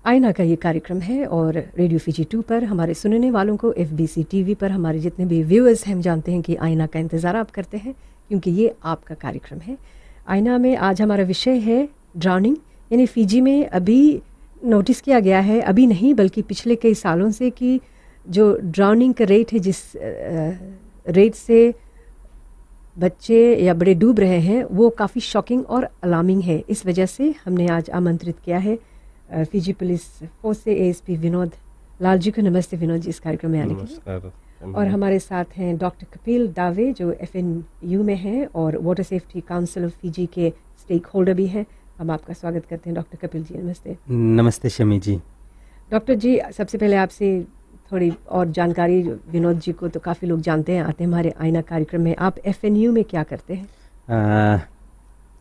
आईना का ये कार्यक्रम है और रेडियो फीजी 2 पर हमारे सुनने वालों को एफबीसी टीवी पर हमारे जितने भी व्यूअर्स हैं हम जानते हैं कि आईना का इंतज़ार आप करते हैं क्योंकि ये आपका कार्यक्रम है। आईना में आज हमारा विषय है ड्राउनिंग, यानी फ़िजी में अभी नोटिस किया गया है, अभी नहीं बल्कि पिछले कई सालों से, कि जो ड्राउनिंग का रेट है, जिस रेट से बच्चे या बड़े डूब रहे हैं, वो काफ़ी शॉकिंग और अलार्मिंग है। इस वजह से हमने आज आमंत्रित किया है फिजी पुलिस फोर्स से एएसपी विनोद लाल जी को। नमस्ते विनोद जी, इस कार्यक्रम में आने के लिए। और हमारे साथ हैं डॉक्टर कपिल दावे जो एफएनयू में हैं और water safety council of Fiji के स्टेक होल्डर भी हैं। हम आपका स्वागत करते हैं डॉक्टर कपिल जी। नमस्ते। नमस्ते शमी जी। डॉक्टर जी, सबसे पहले आपसे थोड़ी और जानकारी, विनोद जी को तो काफ़ी लोग जानते हैं, आते हैं हमारे आईना कार्यक्रम में। आप एफएनयू में क्या करते हैं?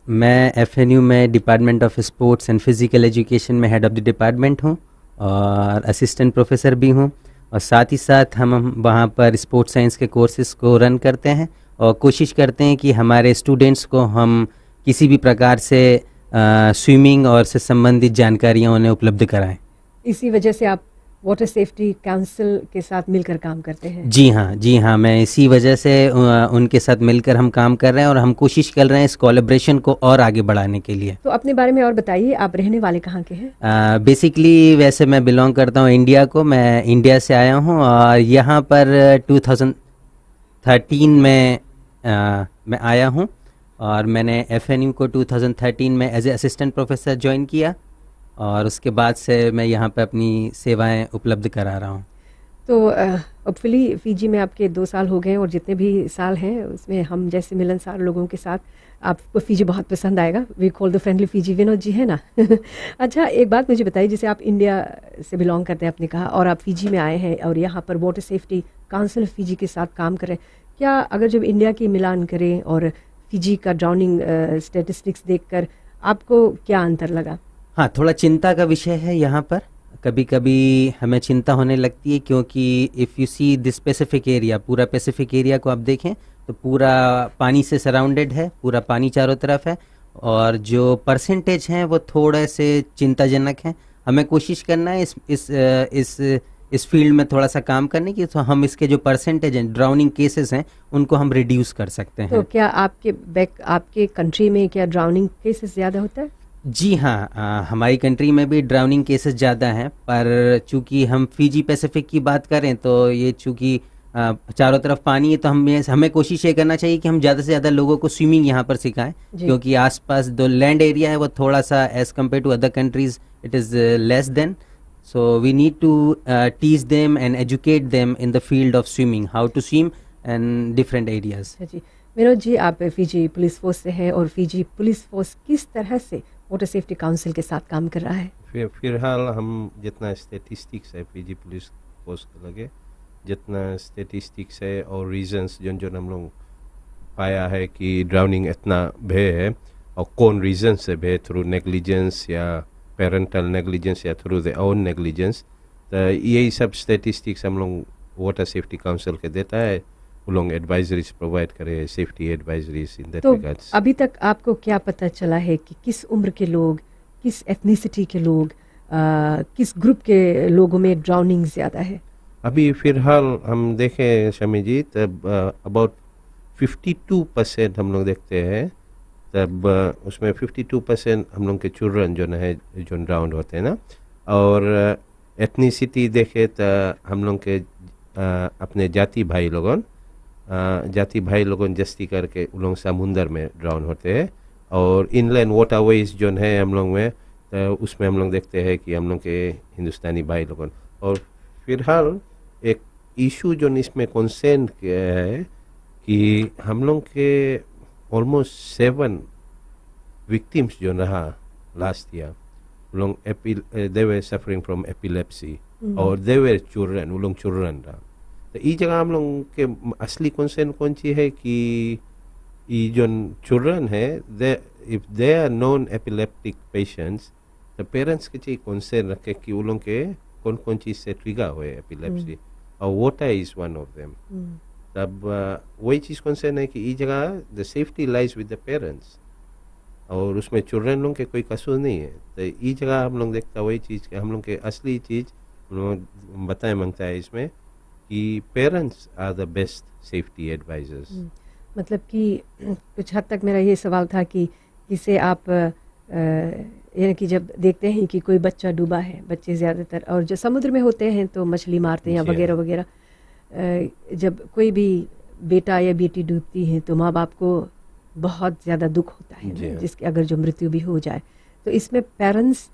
मैं एफएनयू में department of sports and physical education में हेड ऑफ़ द डिपार्टमेंट हूँ और असिस्टेंट प्रोफेसर भी हूँ, और साथ ही साथ हम वहाँ पर स्पोर्ट्स साइंस के कोर्सेज़ को रन करते हैं और कोशिश करते हैं कि हमारे स्टूडेंट्स को हम किसी भी प्रकार से स्विमिंग और से संबंधित जानकारियाँ उन्हें उपलब्ध कराएं। इसी वजह से आप वाटर सेफ्टी काउंसिल के साथ मिलकर काम करते हैं? जी हाँ, मैं इसी वजह से उनके साथ मिलकर हम काम कर रहे हैं और हम कोशिश कर रहे हैं इस कोलैबोरेशन को और आगे बढ़ाने के लिए। तो अपने बारे में और बताइए, आप रहने वाले कहाँ के हैं? बेसिकली वैसे मैं बिलोंग करता हूँ इंडिया को, मैं इंडिया से आया हूँ और यहाँ पर 2013 में मैं आया हूँ और मैंने एफएनयू को 2013 में as a assistant professor join किया और उसके बाद से मैं यहाँ पे अपनी सेवाएं उपलब्ध करा रहा हूँ। तो होपफुली फ़िजी में आपके 2 साल हो गए और जितने भी साल हैं उसमें हम जैसे मिलनसार लोगों के साथ आपको फ़िजी बहुत पसंद आएगा। We call the friendly Fiji. Vinod ji, है ना? अच्छा, एक बात मुझे बताइए, जैसे आप इंडिया से बिलोंग करते हैं, आपने कहा, और आप फ़िजी में आए हैं और यहाँ पर water safety council of Fiji के साथ काम कर रहे हैं। क्या अगर जब इंडिया की मिलान करें और फ़िजी का ड्राउनिंग स्टेटिस्टिक्स देखकर आपको क्या अंतर लगा? हाँ, थोड़ा चिंता का विषय है यहाँ पर। कभी कभी हमें चिंता होने लगती है क्योंकि if you see this Pacific area, पूरा पैसिफिक एरिया को आप देखें तो पूरा पानी से सराउंडेड है, पूरा पानी चारों तरफ है और जो परसेंटेज हैं वो थोड़े से चिंताजनक हैं। हमें कोशिश करना है इस फील्ड में थोड़ा सा काम करने की, तो हम इसके जो परसेंटेज हैं, ड्राउनिंग केसेस हैं, उनको हम रिड्यूस कर सकते हैं। तो क्या आपके कंट्री में क्या ड्राउनिंग केसेस ज़्यादा होता है? जी हाँ, हमारी कंट्री में भी ड्राउनिंग केसेस ज़्यादा हैं, पर चूंकि हम फ़िजी पैसिफिक की बात करें तो ये चूंकि चारों तरफ पानी है, तो हमें कोशिश ये करना चाहिए कि हम ज़्यादा से ज़्यादा लोगों को स्विमिंग यहाँ पर सिखाएं, क्योंकि आसपास जो लैंड एरिया है वो थोड़ा सा as compare to other countries it is less than, so we need to teach them and educate them in the field of swimming, how to swim and different areas. जी, विनोद जी, आप Fiji police force से हैं और Fiji police force किस तरह से water safety council के साथ काम कर रहा है? फिलहाल हम जितना स्टेटिस्टिक्स है फिजी पुलिस फोर्स के लगे, जितना स्टेटिस्टिक्स है और रीजंस जो हम लोग पाया है कि ड्राउनिंग इतना भे है और कौन रीजन से भे, थ्रू नेग्लिजेंस या पेरेंटल नेग्लिजेंस या थ्रू द ओन नेग्लिजेंस, तो यही सब स्टेटिस्टिक्स हम लोग वाटर सेफ्टी काउंसिल के देता है। वो लोग एडवाइजरीज प्रोवाइड करे, safety advisories in that regards. अभी तक आपको क्या पता चला है कि किस उम्र के लोग, किस एथनिसिटी के लोग, किस ग्रुप के लोगों में ड्राउनिंग ज़्यादा है? अभी फिलहाल हम देखें शमी जी, तब अबाउट 52% हम लोग देखते हैं, तब उसमें 52% हम लोग के चिल्ड्रन जो ड्राउन होते हैं ना, और एथनिसिटी देखे तो हम लोग के अपने जाति भाई लोगों जस्ती करके उन लोग समुंदर में ड्राउन होते हैं, और इनलैंड वाटरवेज जो है हम लोग में, तो उसमें हम लोग देखते हैं कि हम लोग के हिंदुस्तानी भाई लोगों। और फिलहाल एक इशू जो इसमें कंसर्न है कि हम लोग के ऑलमोस्ट 7 विक्टिम्स जो रहा लास्ट ईयर, लोग दे वर सफरिंग फ्रॉम एपिलेप्सी और दे वर चिल्ड्रन, वो लोग चिल्ड्रन रहा। तो इस जगह हम लोग के असली कंसर्न कौन सी है कि ये जो चिल्ड्रन है, if they are non epileptic patients, तो पेरेंट्स के चाहिए कंसर्न रखे कि वो लोग के कौन कौन चीज़ से ट्रिगर हुए एपिलेप्सी, और water is one of them. तब वही चीज़ कंसर्न है कि इस जगह the safety lies with the parents, और उसमें चिल्ड्रन लोग के कोई कसूर नहीं है। तो ये जगह हम लोग देखता वही चीज़ के हम लोग के असली चीज़ हम लोग बताए मांगता है इसमें कि parents are the best safety advisers. मतलब कि कुछ हद तक मेरा ये सवाल था कि इसे आप यानी कि जब देखते हैं कि कोई बच्चा डूबा है, बच्चे ज़्यादातर और जो समुद्र में होते हैं तो मछली मारते हैं या जी हाँ। वगैरह वगैरह, जब कोई भी बेटा या बेटी डूबती है तो माँ बाप को बहुत ज़्यादा दुख होता है जी ना, हाँ। जिसके अगर जो मृत्यु भी हो जाए तो इसमें पेरेंट्स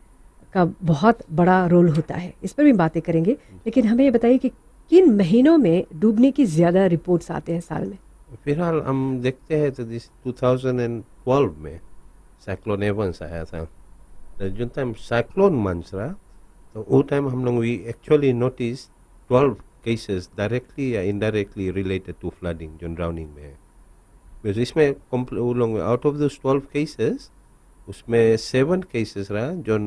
का बहुत बड़ा रोल होता है। इस पर भी बातें करेंगे, लेकिन हमें ये बताइए कि किन महीनों में डूबने की ज़्यादा रिपोर्ट्स आते हैं साल में? फिलहाल हम देखते हैं तो दिस 2012 में साइक्लोन एवंस आया था। तो जो टाइम साइक्लोन मंथ रहा तो वो टाइम हम लोग we actually notice 12 cases directly या इनडायरेक्टली रिलेटेड टू फ्लडिंग जो ड्राउनिंग में है। बिकॉज इसमें वो लोग आउट ऑफ दोस 12 केसेस उसमें 7 केसेस रहा जो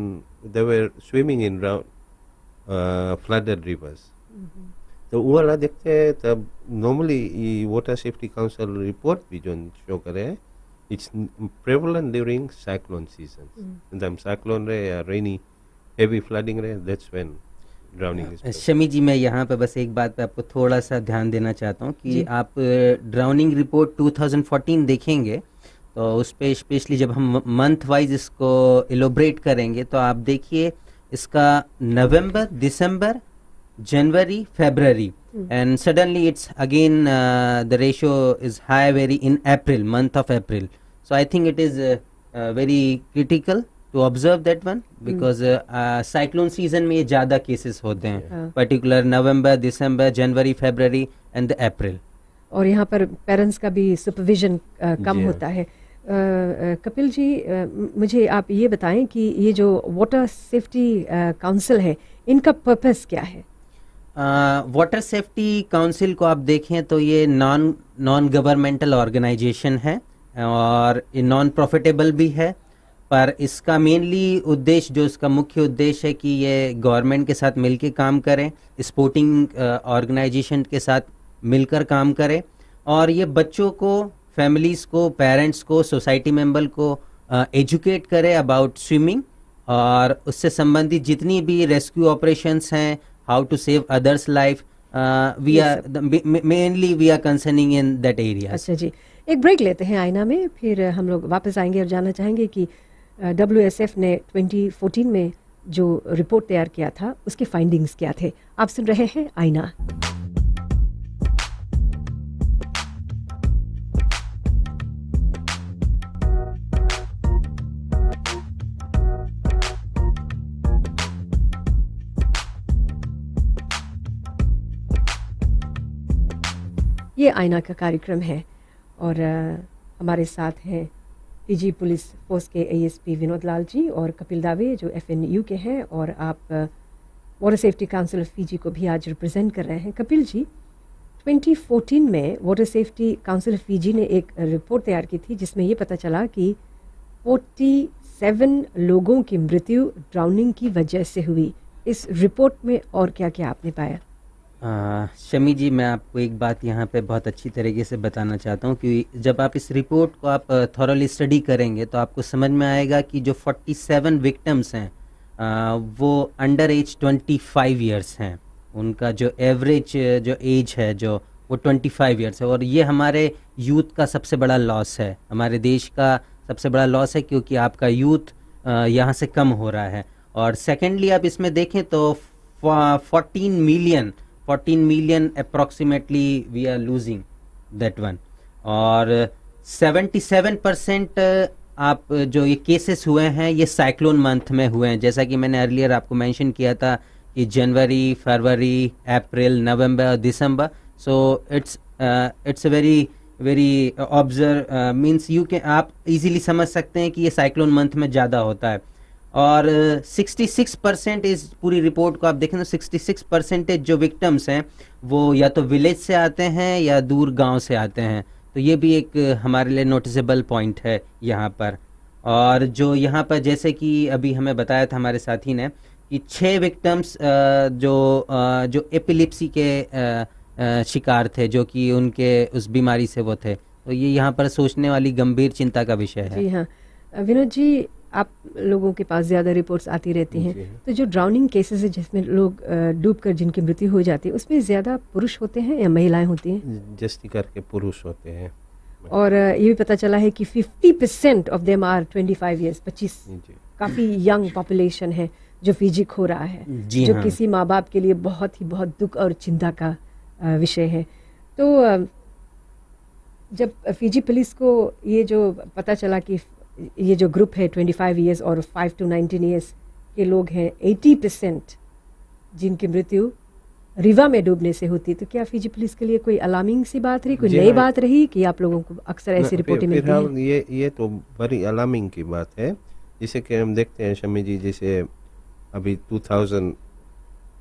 they were swimming in flooded rivers. तो वो वाला देखते हैं तब नॉर्मली ये वाटर सेफ्टी काउंसिल रिपोर्ट भी जो शो करे it's prevalent during cyclone season. जब साइक्लोन रहे या रेनी हेवी फ्लडिंग रहे that's when drowning is. Shami ji, मैं यहाँ पे बस एक बात पे आपको थोड़ा सा ध्यान देना चाहता हूँ कि जी। आप ड्राउनिंग रिपोर्ट 2014 देखेंगे तो उस पे स्पेशली जब हम मंथ वाइज इसको एलोब्रेट करेंगे तो आप देखिए इसका नवंबर, दिसंबर, जनवरी, February and suddenly it's again the ratio is high very in April, month of April. So I think it is very critical to observe that one because cyclone season में ये ज़्यादा cases होते हैं, particular November, December, January, February and the April. और यहाँ पर parents का भी सुपरविजन कम जी। होता है। कपिल जी, मुझे आप ये बताएं कि ये जो वाटर सेफ्टी काउंसिल है इनका पर्पस क्या है? वाटर सेफ्टी काउंसिल को आप देखें तो ये नॉन गवर्नमेंटल ऑर्गेनाइजेशन है और ये नॉन प्रॉफिटेबल भी है, पर इसका मेनली उद्देश्य जो इसका मुख्य उद्देश्य है कि ये गवर्नमेंट के साथ मिलकर काम करें, स्पोर्टिंग ऑर्गेनाइजेशन के साथ मिलकर काम करें और ये बच्चों को, फैमिलीज़ को, पेरेंट्स को, सोसाइटी मेंबर को एजुकेट करे अबाउट स्विमिंग और उससे संबंधित जितनी भी रेस्क्यू ऑपरेशंस हैं, how to save others life, we Yes, are mainly we are concerning in that area. अच्छा जी, एक ब्रेक लेते हैं आईना में, फिर हम लोग वापस आएंगे और जानना चाहेंगे कि WSF ने 2014 में जो रिपोर्ट तैयार किया था उसके फाइंडिंग्स क्या थे। आप सुन रहे हैं आईना। ये आईना का कार्यक्रम है और हमारे साथ हैं पीजी पुलिस फोर्स के ASP विनोद लाल जी और कपिल दावे जो FNU के हैं और आप water safety council of Fiji को भी आज रिप्रेजेंट कर रहे हैं। कपिल जी, 2014 में water safety council of Fiji ने एक रिपोर्ट तैयार की थी जिसमें ये पता चला कि 47 लोगों की मृत्यु ड्राउनिंग की वजह से हुई। इस रिपोर्ट में और क्या क्या आपने पाया? शमी जी, मैं आपको एक बात यहाँ पे बहुत अच्छी तरीके से बताना चाहता हूँ कि जब आप इस रिपोर्ट को आप थॉरली स्टडी करेंगे तो आपको समझ में आएगा कि जो 47 विक्टिम्स हैं वो अंडर एज 25 इयर्स हैं। उनका जो एवरेज जो एज है जो वो 25 इयर्स है और ये हमारे यूथ का सबसे बड़ा लॉस है, हमारे देश का सबसे बड़ा लॉस है क्योंकि आपका यूथ यहाँ से कम हो रहा है। और सेकेंडली आप इसमें देखें तो 14 million approximately we are losing that one और 77% आप जो ये केसेस हुए हैं ये साइक्लोन मंथ में हुए हैं। जैसा कि मैंने अर्लियर आपको मेंशन किया था कि जनवरी, फरवरी, अप्रैल, नवंबर, दिसंबर, so it's very observe means you can आप इजीली समझ सकते हैं कि ये साइक्लोन मंथ में ज़्यादा होता है। और 66% इस पूरी रिपोर्ट को आप देखें तो 66% जो विक्टिम्स हैं वो या तो विलेज से आते हैं या दूर गांव से आते हैं। तो ये भी एक हमारे लिए नोटिसेबल पॉइंट है यहाँ पर। और जो यहाँ पर जैसे कि अभी हमें बताया था हमारे साथी ने कि 6 विक्टिम्स जो एपिलिप्सी के शिकार थे, जो कि उनके उस बीमारी से वो थे। तो ये यहाँ पर सोचने वाली गंभीर चिंता का विषय है। जी हाँ, विनोद जी, आप लोगों के पास ज़्यादा रिपोर्ट्स आती रहती हैं, जी हाँ। तो जो ड्राउनिंग केसेस है जिसमें लोग डूबकर जिनकी मृत्यु हो जाती है, उसमें ज़्यादा पुरुष होते हैं या महिलाएं होती हैं? जस्ती करके पुरुष होते हैं। और ये भी पता चला है कि 50% ऑफ देम आर 25 ईयर्स, 25, जी काफ़ी यंग पॉपुलेशन है जो फिजी खो रहा है, जी जो हाँ। किसी माँ बाप के लिए बहुत दुख और चिंता का विषय है। तो जब फिजी पुलिस को ये जो पता चला कि ये जो ग्रुप है 25 ईयर्स और 5 to 19 ईयर्स के लोग हैं, 80% जिनकी मृत्यु रिवा में डूबने से होती, तो क्या फिजी पुलिस के लिए कोई अलार्मिंग सी बात रही, कोई जी नई हाँ। बात रही कि आप लोगों को अक्सर ऐसी रिपोर्टें मिलती फिलहाल हैं? ये तो बड़ी अलार्मिंग की बात है। जैसे कि हम देखते हैं शमी जी, जैसे अभी 2000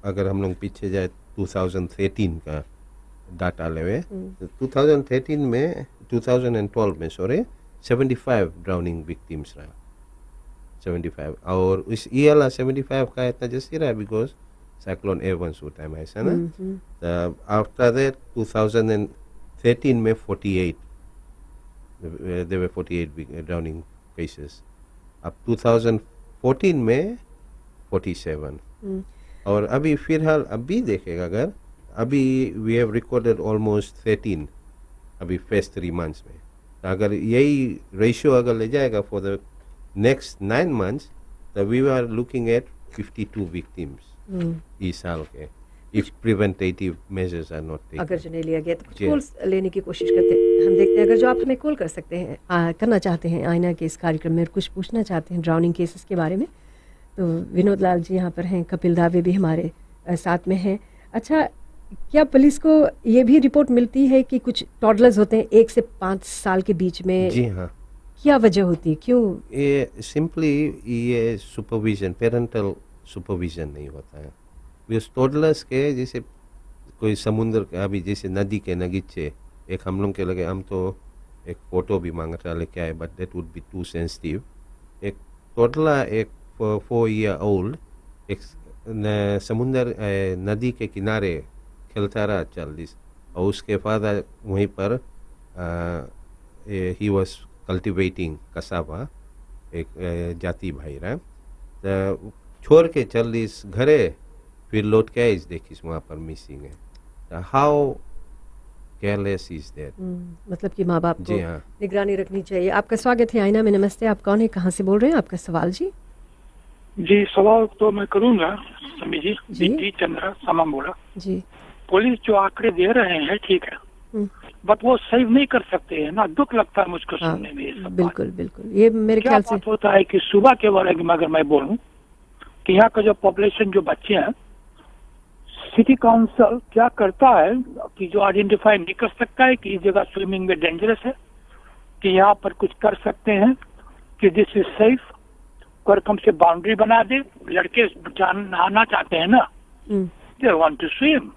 अगर हम लोग पीछे जाए 2013 का डाटा लेवे, तो 2013 में 2012 में 75 ड्राउनिंग विक्टिम्स रहा, 75। और इस ये वाला 75 का इतना जैसे रहा बिकॉज साइक्लोन एवंस वो टाइम ऐसा ना। आफ्टर दैट 2013 में 48 there were 48 drowning cases. अब 2014 में 47। और अभी फिलहाल अभी देखेगा अगर अभी वी हैव रिकॉर्डेड ऑलमोस्ट 13 अभी फर्स्ट 3 months में। अगर यही रेशियो अगर ले जाएगा फॉर द नेक्स्ट 9 months, तो we are looking at 52 victims इस साल के, if preventive measures are not taken. अगर जो नहीं लिया गया तो कुछ जी। कॉल्स लेने की कोशिश करते हैं, हम देखते हैं अगर जो आप हमें कॉल कर सकते हैं, करना चाहते हैं आईना के इस कार्यक्रम में, कुछ पूछना चाहते हैं ड्राउनिंग केसेस के बारे में, तो विनोद लाल जी यहाँ पर हैं, कपिल दावे भी हमारे साथ में हैं। अच्छा, क्या पुलिस को ये भी रिपोर्ट मिलती है कि कुछ टॉडलर्स होते हैं 1 से 5 साल के बीच में? जी हाँ, क्या वजह होती है, क्यों? ये सिंपली ये सुपरविजन, पेरेंटल सुपरविजन नहीं होता है। टोडलर्स के जैसे कोई समुद्र का, अभी जैसे नदी के नगीचे एक हम लोग के लगे, हम तो एक फोटो भी मांग रहा लेके आए, but that would be too sensitive. एक टोडला, एक 4 year old एक समुद्र नदी के किनारे खेलता रहा 40, और उसके फादर वहीं पर ही वॉज कल्टिवेटिंग कसावा, एक जाति भाई रहा, तो छोड़ के 40 घरे, फिर लौट के इस देखिस वहाँ पर मिसिंग है। How careless is that? मतलब कि माँ बाप को जी हाँ। निगरानी रखनी चाहिए। आपका स्वागत है आईना में, नमस्ते। आप कौन है, कहाँ से बोल रहे हैं, आपका सवाल जी? जी, सवाल तो मैं करूंगा समी जी। जी। बीटी चंद्रा सामान बोला। जी। पुलिस जो आंकड़े दे रहे हैं ठीक है, बट वो सेव नहीं कर सकते हैं ना। दुख लगता है मुझको हाँ, सुनने में ये सब बिल्कुल बिल्कुल। ये मेरे क्या ख्याल से बात होता है कि सुबह के बारे में अगर मैं बोलूं कि यहाँ का जो पॉपुलेशन, जो बच्चे हैं, सिटी काउंसिल क्या करता है कि जो आइडेंटिफाई नहीं कर सकता है कि इस जगह स्विमिंग में डेंजरस है, कि यहाँ पर कुछ कर सकते हैं कि दिस इज सेफ, और कम से बाउंड्री बना दे। लड़के नहाना चाहते हैं ना, दे वांट टू स्विम,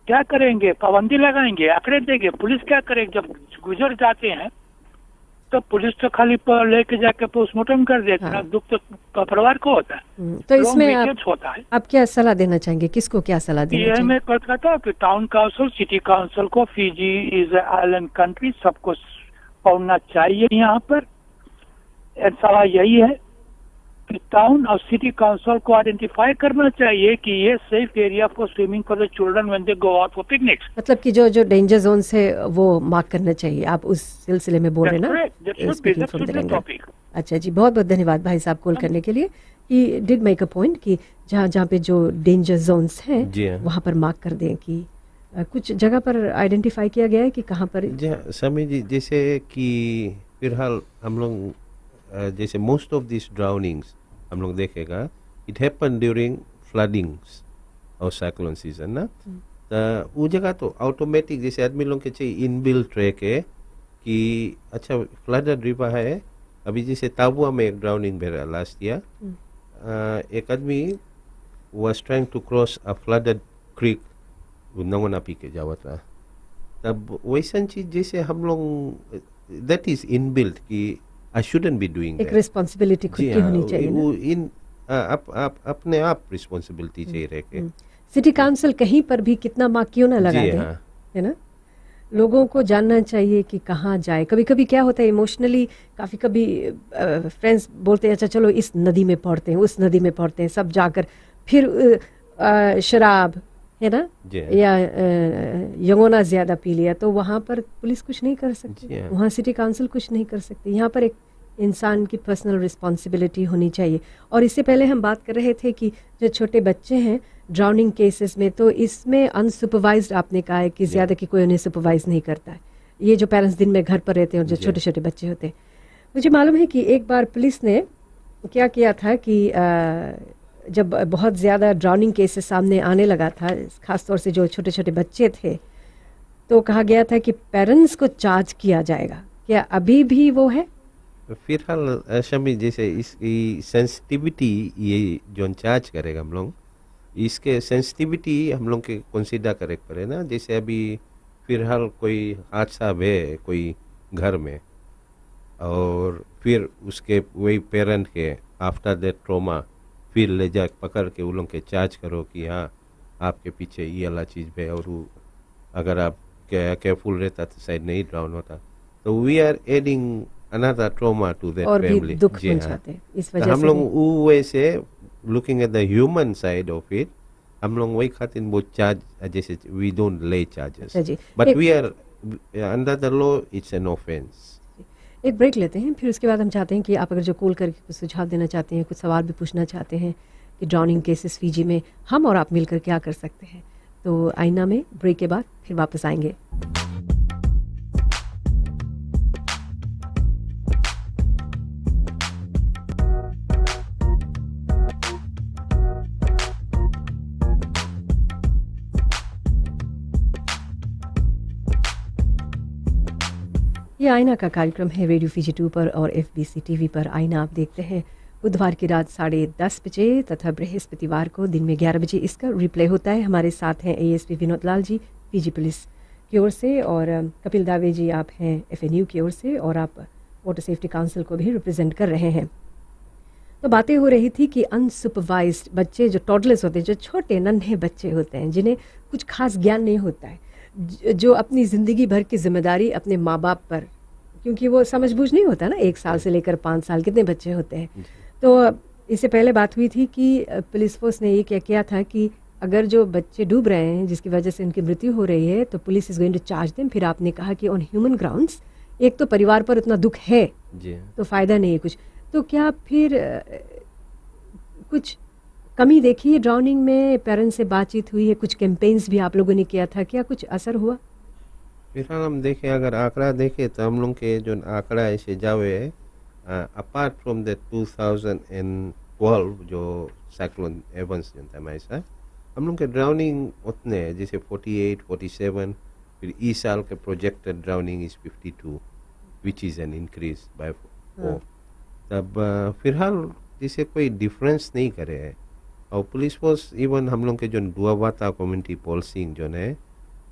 क्या करेंगे? पाबंदी लगाएंगे, आंकड़े देंगे। पुलिस क्या करेगी? जब गुजर जाते हैं तो पुलिस तो खाली लेके जाके पोस्टमार्टम कर देते हैं। हाँ। दुख तो परिवार को होता है, तो इसमें लीकेज होता है। आप क्या सलाह देना चाहेंगे, किसको क्या सलाह देना ये चाहेंगे? मैं कहता था कि टाउन काउंसिल, सिटी काउंसिल को, फिजी इज आइलैंड कंट्री, सबको पढ़ना चाहिए यहाँ पर। सलाह यही है कि टाउन और सिटी काउंसिल को आइडेंटिफाई करना चाहिए कि ये safe area for swimming for the children when they go out for picnics. मतलब कि जो जो डेंजर जोन्स है वो मार्क करना चाहिए, आप उस सिलसिले में बोल रहे हैं ना? Speaking from the angle. Topic. अच्छा जी, बहुत बहुत धन्यवाद भाई साहब कॉल करने के लिए। He did make a point कि जहाँ जहाँ पे जो डेंजर जोन्स हैं जी हाँ। वहाँ पर मार्क कर दें, कि कुछ जगह पर आइडेंटिफाई किया गया है कि कहाँ पर। जी हाँ, समी जी, जैसे कि फिलहाल हम लोग जैसे मोस्ट ऑफ दिस ड्राउनिंग्स हम लोग देखेगा, इट हैपन ड्यूरिंग फ्लडिंग्स और साइक्लोन सीजन ना। तो वो जगह तो ऑटोमेटिक जैसे आदमी लोग के चाहिए इनबिल्ट ट्रैक है कि अच्छा फ्लडेड रिवर है। अभी जैसे ताबुआ में एक ड्राउनिंग भेजा लास्ट ईयर, एक आदमी was trying to cross a flooded creek, नंगोना पी के जावा था। तब वैसा चीज जैसे हम लोग दैट इज इनबिल्ट कि आई शुडंट बी डूइंग एक रिस्पॉन्सिबिलिटी खुद की होनी चाहिए ना? वो इन अपने आप रिस्पॉन्सिबिलिटी चाहिए रह के। सिटी काउंसिल कहीं पर भी कितना मार्क क्यों ना लगा जी दे, हाँ। है ना? लोगों को जानना चाहिए कि कहाँ जाए। कभी कभी क्या होता है इमोशनली, काफ़ी कभी फ्रेंड्स बोलते हैं अच्छा चलो इस नदी में पढ़ते हैं, उस नदी में पढ़ते हैं, सब जाकर फिर शराब है ना, जी या यंगोना ज़्यादा पी लिया, तो वहाँ पर पुलिस कुछ नहीं कर सकती, जी हाँ। वहाँ सिटी काउंसिल कुछ नहीं कर सकती। यहाँ पर एक इंसान की पर्सनल रिस्पॉन्सिबिलिटी होनी चाहिए। और इससे पहले हम बात कर रहे थे कि जो छोटे बच्चे हैं ड्राउनिंग केसेस में, तो इसमें अनसुपरवाइज्ड आपने कहा है कि ज़्यादा कि कोई उन्हें सुपरवाइज नहीं करता है, ये जो पेरेंट्स दिन में घर पर रहते हैं और जो जी। छोटे छोटे बच्चे होते हैं। मुझे मालूम है कि एक बार पुलिस ने क्या किया था कि जब बहुत ज़्यादा ड्राउनिंग केसेस सामने आने लगा था, ख़ासतौर से जो छोटे छोटे बच्चे थे, तो कहा गया था कि पेरेंट्स को चार्ज किया जाएगा। क्या अभी भी वो है? फिलहाल शमी जैसे इसकी सेंसिटिविटी ये जो चार्ज करेगा हम लोग, इसके सेंसिटिविटी हम लोग के कंसीडर करे पड़े ना। जैसे अभी फिलहाल कोई हादसा है कोई घर में, और फिर उसके वही पेरेंट के आफ्टर दैट ट्रॉमा फिर ले जा पकड़ के उन लोग के चार्ज करो कि हाँ आपके पीछे ये वाला चीज़ है, और अगर आप केयरफुल रहता तो शायद नहीं ड्राउन होता। तो we are adding another trauma to that और फैमिली। भी दुख पहुंचाते हैं इस तो वजह हम से लोग भी। वो वैसे looking at the human side of it, हम लोग वही खातिर वो चार्ज जैसे वी डोंट ले चार्जेस, अच्छा जी, but we are under the law it's an offence. एक ब्रेक लेते हैं, फिर उसके बाद हम चाहते हैं कि आप अगर जो कॉल करके कुछ सुझाव देना चाहते हैं, कुछ सवाल भी पूछना चाहते हैं कि ड्राउनिंग केसेस फीजी में हम और आप मिलकर क्या कर सकते हैं, तो आईना में ब्रेक के बाद फिर वापस आएंगे। ये आईना का कार्यक्रम है रेडियो फीजी 2 पर और FBC टीवी पर। आईना आप देखते हैं बुधवार की रात 10:30 बजे तथा बृहस्पतिवार को दिन में 11 बजे इसका रिप्ले होता है। हमारे साथ हैं ASP Vinod Lal ji PG police की ओर से, और कपिल दावे जी आप हैं FNU की ओर से, और आप वाटर सेफ्टी काउंसिल को भी रिप्रेजेंट कर रहे हैं। तो बातें हो रही थी कि अनसुपरवाइज्ड बच्चे जो टॉडलर्स होते हैं, जो छोटे नन्हे बच्चे होते हैं, जिन्हें कुछ खास ज्ञान नहीं होता है, जो अपनी ज़िंदगी भर की जिम्मेदारी अपने माँ बाप पर, क्योंकि वो समझ बूझ नहीं होता ना, 1 साल से लेकर 5 साल कितने बच्चे होते हैं। तो इससे पहले बात हुई थी कि पुलिस फोर्स ने ये क्या किया था कि अगर जो बच्चे डूब रहे हैं जिसकी वजह से उनकी मृत्यु हो रही है, तो police is going to charge them. फिर आपने कहा कि ऑन ह्यूमन ग्राउंड्स, एक तो परिवार पर उतना दुख है जी तो फ़ायदा नहीं है कुछ, तो क्या फिर कुछ कमी देखी है ड्राउनिंग में? पेरेंट्स से बातचीत हुई है, कुछ कैंपेन्स भी आप लोगों ने किया था, क्या कुछ असर हुआ? फिलहाल हम देखें, अगर आंकड़ा देखें तो हम लोग के जो आंकड़ा ऐसे जावे है, अपार्ट फ्रॉम द 2012 जो साइक्लोन एवंस जो था हमारे साथ, हम लोग के ड्राउनिंग उतने हैं जैसे 48, 47, फिर इस साल के projected drowning is 52, which is an increase by 4। तब फिलहाल जैसे कोई डिफरेंस नहीं करे है। और पुलिस फोर्स इवन हम लोग के जो दुआवाता कम्युनिटी पोलिसिंग जो है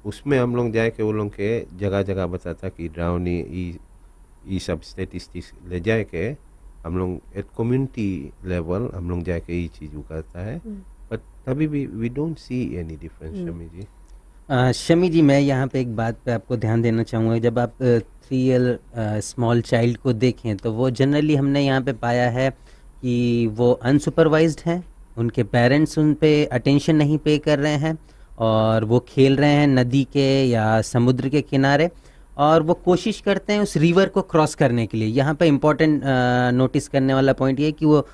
उसमें हम लोग जाए के वो लोग के जगह जगह बताता कि ड्राउनिंग ये सब स्टेटिस्टिक्स ले जाए के हम लोग एट कम्युनिटी लेवल हम लोग जाके ये चीज़ करता है, बट तभी भी we don't see any difference. Shami ji Shami ji, मैं यहाँ पे एक बात पे आपको ध्यान देना चाहूँगा। जब आप 3 ईयर स्मॉल चाइल्ड को देखें तो वो जनरली हमने यहाँ पे पाया है कि वो अनसुपरवाइज्ड हैं, उनके पेरेंट्स उन पे अटेंशन नहीं पे कर रहे हैं, और वो खेल रहे हैं नदी के या समुद्र के किनारे, और वो कोशिश करते हैं उस रिवर को क्रॉस करने के लिए। यहाँ पे इम्पोर्टेंट नोटिस करने वाला पॉइंट ये है कि वो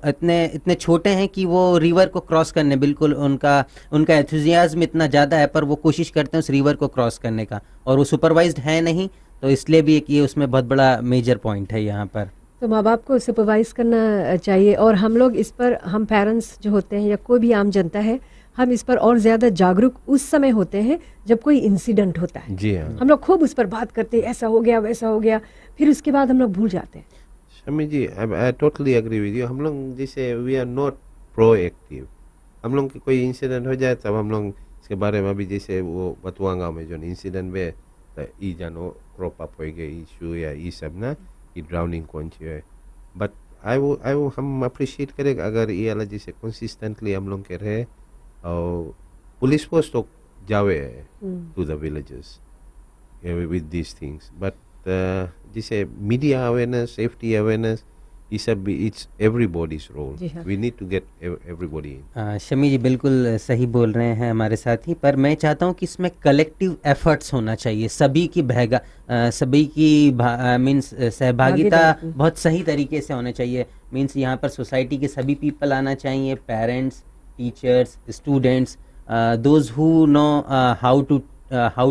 इतने छोटे हैं कि वो रिवर को क्रॉस करने, बिल्कुल उनका एंथुजियाज्म इतना ज़्यादा है, पर वो कोशिश करते हैं उस रिवर को क्रॉस करने का, और वो सुपरवाइज्ड है नहीं, तो इसलिए भी एक ये उसमें बहुत बड़ा मेजर पॉइंट है यहाँ पर। तो माँ बाप को सुपरवाइज करना चाहिए, और हम लोग इस पर, हम पेरेंट्स जो होते हैं या कोई भी आम जनता है, हम इस पर और ज़्यादा जागरूक उस समय होते हैं जब कोई इंसिडेंट होता है। जी हाँ, हम लोग खूब उस पर बात करते हैं, ऐसा हो गया वैसा हो गया, फिर उसके बाद हम लोग भूल जाते हैं। Shami ji I totally agree with you. हम लोग जैसे वी आर नॉट प्रोएक्टिव। हम लोग की कोई इंसिडेंट हो जाए तब हम लोग इसके बारे में, अभी जैसे वो बतुआ गाँव में जो इंसिडेंट में ई जानो क्रॉप अप हो गए इशू या ये सब ना कि ड्राउनिंग कौन सी है, बट आई हम अप्रिशिएट करें अगर ये वाला जैसे कंसिस्टेंटली हम लोग के रहे, और पुलिस फोर्स तो जावे to the villages with these things. But this media awareness, safety awareness, it's everybody's role. जी हाँ। We need to get everybody in. Shami जी बिल्कुल सही बोल रहे हैं हमारे साथी, पर मैं चाहता हूं कि इसमें कलेक्टिव एफर्ट्स होना चाहिए, सभी की मीन्स सहभागिता भागीदारी। बहुत सही तरीके से होना चाहिए। मीन्स यहाँ पर सोसाइटी के सभी पीपल आना चाहिए, parents, teachers, students, those who know how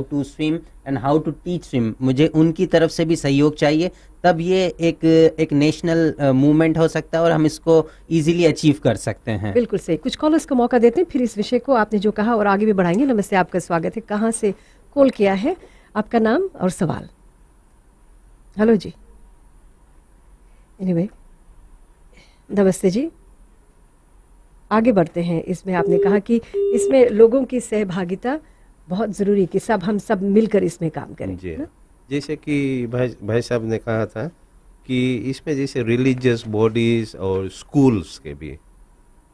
to swim and how to teach swim, मुझे उनकी तरफ से भी सहयोग चाहिए, तब ये एक नेशनल मूवमेंट हो सकता है और हम इसको इजीली अचीव कर सकते हैं। बिल्कुल सही। कुछ कॉलर्स को मौका देते हैं, फिर इस विषय को आपने जो कहा और आगे भी बढ़ाएंगे। नमस्ते, आपका स्वागत है। कहाँ से कॉल किया है, आपका नाम और सवाल? हेलो जी। एनीवे, नमस्ते जी, आगे बढ़ते हैं। इसमें आपने कहा कि इसमें लोगों की सहभागिता बहुत ज़रूरी, कि हम सब मिलकर इसमें काम करें, जी, ना? जैसे कि भाई साहब ने कहा था कि इसमें जैसे रिलीजियस बॉडीज और स्कूल्स के भी,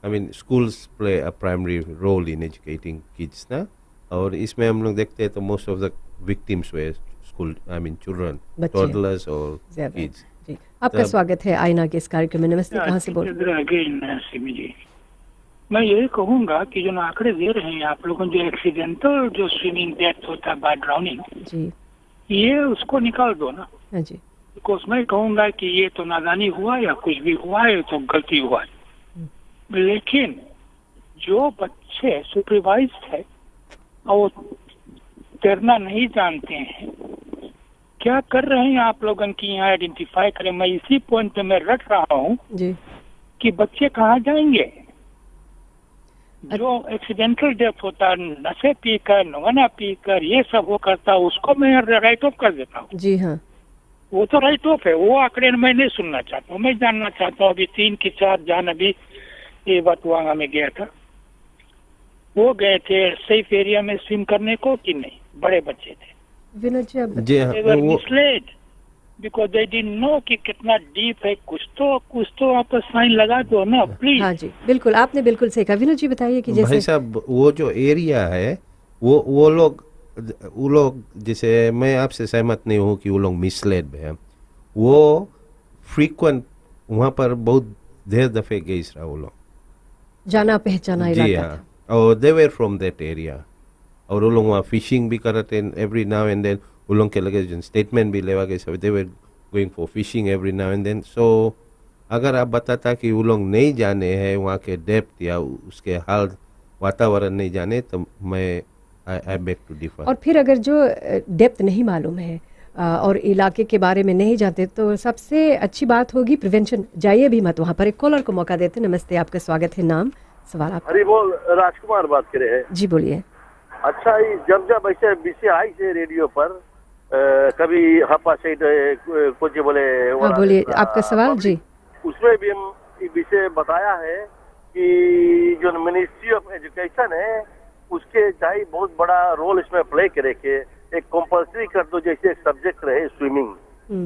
I mean schools play a primary role in educating kids ना, और इसमें हम लोग देखते हैं तो मोस्ट ऑफ द विक्टिम्स वे स्कूल, आई मीन चिल्ड्रन, बच्चे। टॉडलर्स और ज़्यादा। किड्स। जी, आपका स्वागत है आईना के इस कार्यक्रम में। नमस्ते, कहाँ से बोल? अगेन सिमी जी, मैं ये कहूंगा कि जो आंकड़े दे रहे हैं आप लोगों, जो एक्सीडेंटल जो स्विमिंग डेथ होता है बाय ड्राउनिंग, जी ये उसको निकाल दो ना। हाँ जी। बिकॉज मैं कहूंगा कि ये तो नादानी हुआ या कुछ भी हुआ है तो गलती हुआ है, लेकिन जो बच्चे सुपरवाइज्ड है और वो तैरना नहीं जानते हैं, क्या कर रहे हैं आप लोगों की यहाँ आइडेंटिफाई करें। मैं इसी पॉइंट पे मैं रट रहा हूँ जी, कि बच्चे कहाँ जाएंगे। जो एक्सीडेंटल डेथ होता है नशे पीकर, नवाना पीकर, ये सब वो करता है, उसको मैं राइट ऑफ कर देता हूँ। जी हाँ। वो तो राइट ऑफ है, वो आंकड़े मैं नहीं सुनना चाहता हूँ। मैं जानना चाहता हूँ अभी 3 की 4 जान अभी ये बतवांगा में गया था, वो गए थे सेफ एरिया में स्विम करने को कि नहीं, बड़े बच्चे थे। विनोद जी, आप जी हाँ, They were वो misled because they didn't know कि कितना डीप है। कुछ तो आप साइन लगा दो ना प्लीज। हाँ जी, बिल्कुल, आपने बिल्कुल सही कहा। विनोद जी बताइए कि भाई जैसे साहब वो जो एरिया है वो लोग जैसे मैं आपसे सहमत नहीं हूँ कि वो लोग मिसलेड है। वो फ्रीक्वेंट वहाँ पर बहुत देर दफे गए रहा वो लोग, जाना पहचाना जी इलाका हाँ, था। और they were from that area, और वो लोग वहाँ फिशिंग भी करते हैं एवरी नाउ एंड देन। वो लोग के लगे स्टेटमेंट भी लेवा गए, सब they were going for fishing every now and then. So अगर आप बताता कि वो लोग नहीं जाने हैं वहाँ के डेप्थ या उसके हाल वातावरण नहीं जाने, तो मैं आई बेग टू डिफर। और फिर अगर जो डेप्थ नहीं मालूम है और इलाके के बारे में नहीं जानते, तो सबसे अच्छी बात होगी प्रिवेंशन। जाइए भी मत वहाँ पर। एक कॉलर को मौका देते। नमस्ते, आपका स्वागत है। नाम, सवाल आप? हरी बोल, राजकुमार बात कर रहे हैं। जी बोलिए। अच्छा, ये जब ऐसे विषय आई से रेडियो पर कभी हपा सेट कुछ बोले, हाँ बोलिए, आपका सवाल। जी, उसमें भी हम ये विषय बताया है कि जो मिनिस्ट्री ऑफ एजुकेशन है उसके चाहे बहुत बड़ा रोल इसमें प्ले करे के एक कंपल्सरी कर दो, जैसे एक सब्जेक्ट रहे स्विमिंग,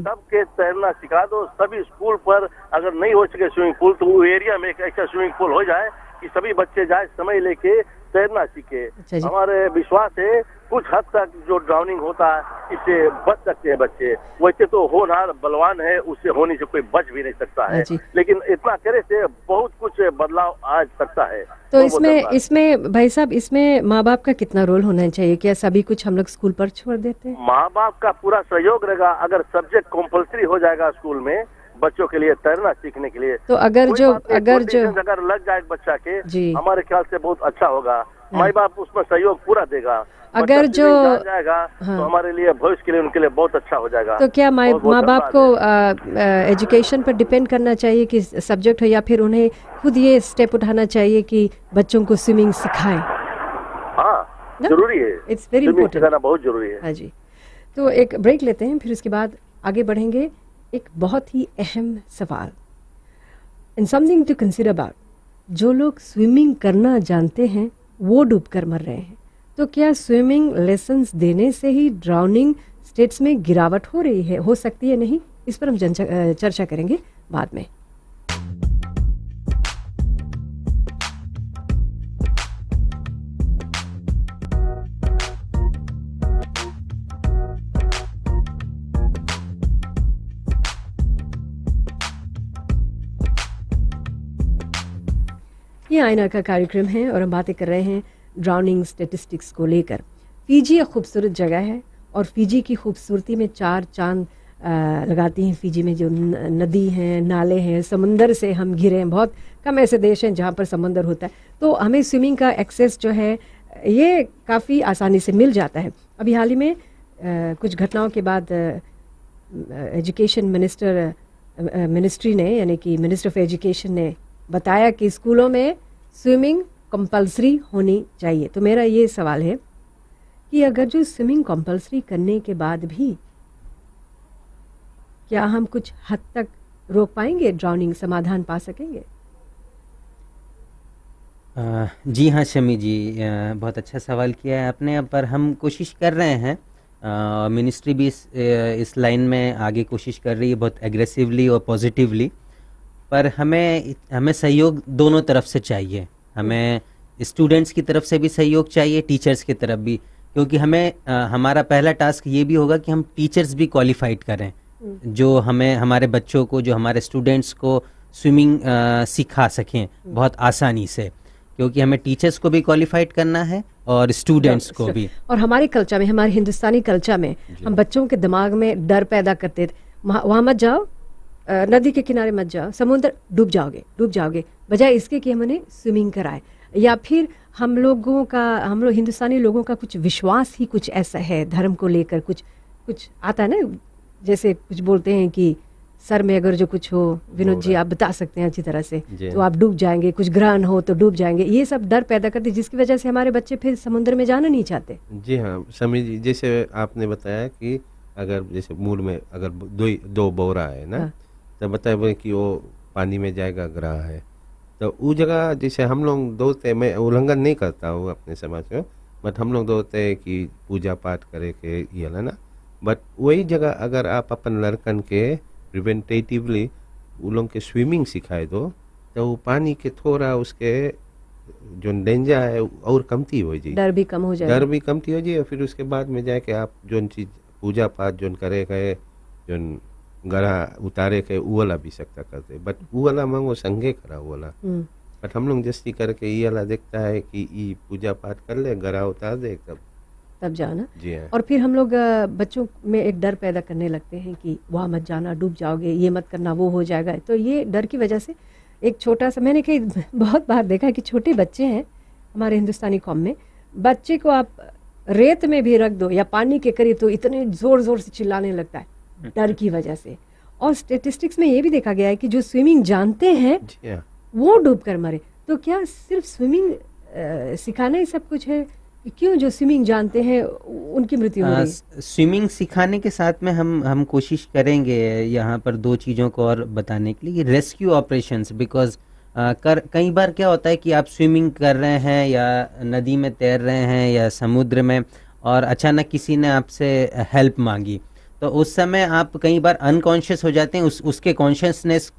सबके तैरना सिखा दो। सभी स्कूल पर अगर नहीं हो सके स्विमिंग पूल, तो वो एरिया में एक ऐसा स्विमिंग पूल हो जाए कि सभी बच्चे जाए, समय लेके तैरना सीखे। अच्छा जी। हमारे विश्वास है कुछ हद तक जो ड्राउनिंग होता है इससे बच सकते हैं बच्चे। वैसे तो होनहार बलवान है, उससे होने से कोई बच भी नहीं सकता है, जी। लेकिन इतना करे से बहुत कुछ बदलाव आ सकता है। तो वो बदलाव। इसमें भाई साहब, इसमें माँ बाप का कितना रोल होना चाहिए? क्या सभी कुछ हम लोग स्कूल पर छोड़ देते हैं? माँ बाप का पूरा सहयोग रहेगा। अगर सब्जेक्ट कंपल्सरी हो जाएगा स्कूल में बच्चों के लिए तैरना सीखने के लिए, तो अगर कोई जो बात नहीं, अगर जो अगर लग जाए बच्चा के, जी। हमारे ख्याल से बहुत अच्छा होगा। माँ बाप उसमें सहयोग पूरा देगा। अगर बच्चा जो जान जाएगा हाँ। तो हमारे लिए भविष्य के लिए उनके लिए बहुत अच्छा हो जाएगा। तो क्या माँ बहुत बहुत बाप को एजुकेशन पर डिपेंड करना चाहिए कि सब्जेक्ट हो, या फिर उन्हें खुद ये स्टेप उठाना चाहिए कि बच्चों को स्विमिंग सिखाएं? हाँ, ना? जरूरी है। It's very swimming important. सिखाना बहुत जरूरी है। हाँ जी। तो एक ब्रेक लेते हैं, फिर उसके बाद आगे बढ़ेंगे। एक बहुत ही अहम सवाल, and something to consider about. जो लोग स्विमिंग करना जानते हैं वो डूबकर मर रहे हैं, तो क्या स्विमिंग लेसन्स देने से ही ड्राउनिंग स्टेट्स में गिरावट हो रही है, हो सकती है नहीं? इस पर हम चर्चा करेंगे बाद में। ये आईना का कार्यक्रम है और हम बातें कर रहे हैं ड्राउनिंग स्टेटिस्टिक्स को लेकर। फिजी एक खूबसूरत जगह है और फिजी की खूबसूरती में चार चांद लगाती हैं। फिजी में जो नदी हैं, नाले हैं, समंदर से हम घिरे हैं। बहुत कम ऐसे देश हैं जहाँ पर समंदर होता है, तो हमें स्विमिंग का एक्सेस जो है ये काफ़ी आसानी से मिल जाता है। अभी हाल ही में कुछ घटनाओं के बाद एजुकेशन मिनिस्ट्री ने, यानी कि मिनिस्टर ऑफ एजुकेशन ने बताया कि स्कूलों में स्विमिंग कंपलसरी होनी चाहिए। तो मेरा ये सवाल है कि अगर जो स्विमिंग कंपलसरी करने के बाद भी क्या हम कुछ हद तक रोक पाएंगे, ड्राउनिंग समाधान पा सकेंगे? जी हाँ शमी जी, बहुत अच्छा सवाल किया है आपने। पर हम कोशिश कर रहे हैं, मिनिस्ट्री भी इस लाइन में आगे कोशिश कर रही है बहुत एग्रेसिवली और पॉजिटिवली। पर हमें सहयोग दोनों तरफ से चाहिए। हमें स्टूडेंट्स की तरफ से भी सहयोग चाहिए, टीचर्स की तरफ भी, क्योंकि हमारा पहला टास्क ये भी होगा कि हम टीचर्स भी क्वालिफाइड करें जो हमारे बच्चों को, जो हमारे स्टूडेंट्स को स्विमिंग सिखा सकें बहुत आसानी से, क्योंकि हमें टीचर्स को भी क्वालिफाइड करना है और स्टूडेंट्स को भी। और हमारे कल्चर में, हमारे हिंदुस्तानी कल्चर में हम बच्चों के दिमाग में डर पैदा करते थे, वहाँ मत जाओ, नदी के किनारे मत जाओ, समुद्र डूब जाओगे, बजाय इसके कि हम उन्हें स्विमिंग कराए। या फिर हम लोग हिंदुस्तानी लोगों का कुछ विश्वास ही कुछ ऐसा है, धर्म को लेकर कुछ आता है ना, जैसे कुछ बोलते हैं कि सर में अगर जो कुछ हो, विनोद जी आप बता सकते हैं अच्छी तरह से, तो आप डूब जाएंगे, कुछ ग्रहण हो तो डूब जाएंगे। ये सब डर पैदा करते, जिसकी वजह से हमारे बच्चे फिर समुद्र में जाना नहीं चाहते। जी हाँ समी जी, जैसे आपने बताया कि अगर जैसे मूल में अगर दो बोरा है ना, तो बताए कि वो पानी में जाएगा, ग्रह है, तो वो जगह जैसे हम लोग दौड़ते, मैं उल्लंघन नहीं करता हूँ अपने समाज में, बट हम लोग दौड़ते हैं कि पूजा पाठ करे के ये है ना, बट वही जगह अगर आप अपन लड़कन के प्रिवेंटेटिवली उन लोग के स्विमिंग सिखाए दो, तो वो पानी के थोड़ा उसके जो डेंजर है और कमती हो जाए, डर भी कम हो जाए, फिर उसके बाद में जाके आप जो चीज पूजा पाठ जो करे गए, जो गरा उतारे के वो वाला भी सकता करते, बट वो वाला मांगो संगे करा वो वाला, बट हम लोग जस्ती करके ये वाला देखता है कि ये पूजा पाठ कर ले, गरा उतार दे, तब जाना। जी हाँ। और फिर हम लोग बच्चों में एक डर पैदा करने लगते हैं कि वहाँ मत जाना, डूब जाओगे, ये मत करना, वो हो जाएगा। तो ये डर की वजह से एक छोटा सा, मैंने कई बहुत बार देखा है कि छोटे बच्चे हैं हमारे हिंदुस्तानी कौम में, बच्चे को आप रेत में भी रख दो या पानी के करीब तो इतने जोर जोर से चिल्लाने लगता है डर की वजह से। और स्टेटिस्टिक्स में ये भी देखा गया है कि जो स्विमिंग जानते हैं वो डूब कर मरे। तो क्या सिर्फ स्विमिंग सिखाना ही सब कुछ है? क्यों जो स्विमिंग जानते हैं उनकी मृत्यु हो रही? स्विमिंग सिखाने के साथ में हम कोशिश करेंगे यहाँ पर दो चीज़ों को और बताने के लिए, रेस्क्यू ऑपरेशंस। बिकॉज कई बार क्या होता है कि आप स्विमिंग कर रहे हैं या नदी में तैर रहे हैं या समुद्र में, और अचानक किसी ने आपसे हेल्प मांगी, तो उस समय आप कई बार अनकॉन्शियस हो जाते हैं। उसके कॉन्शियसनेस,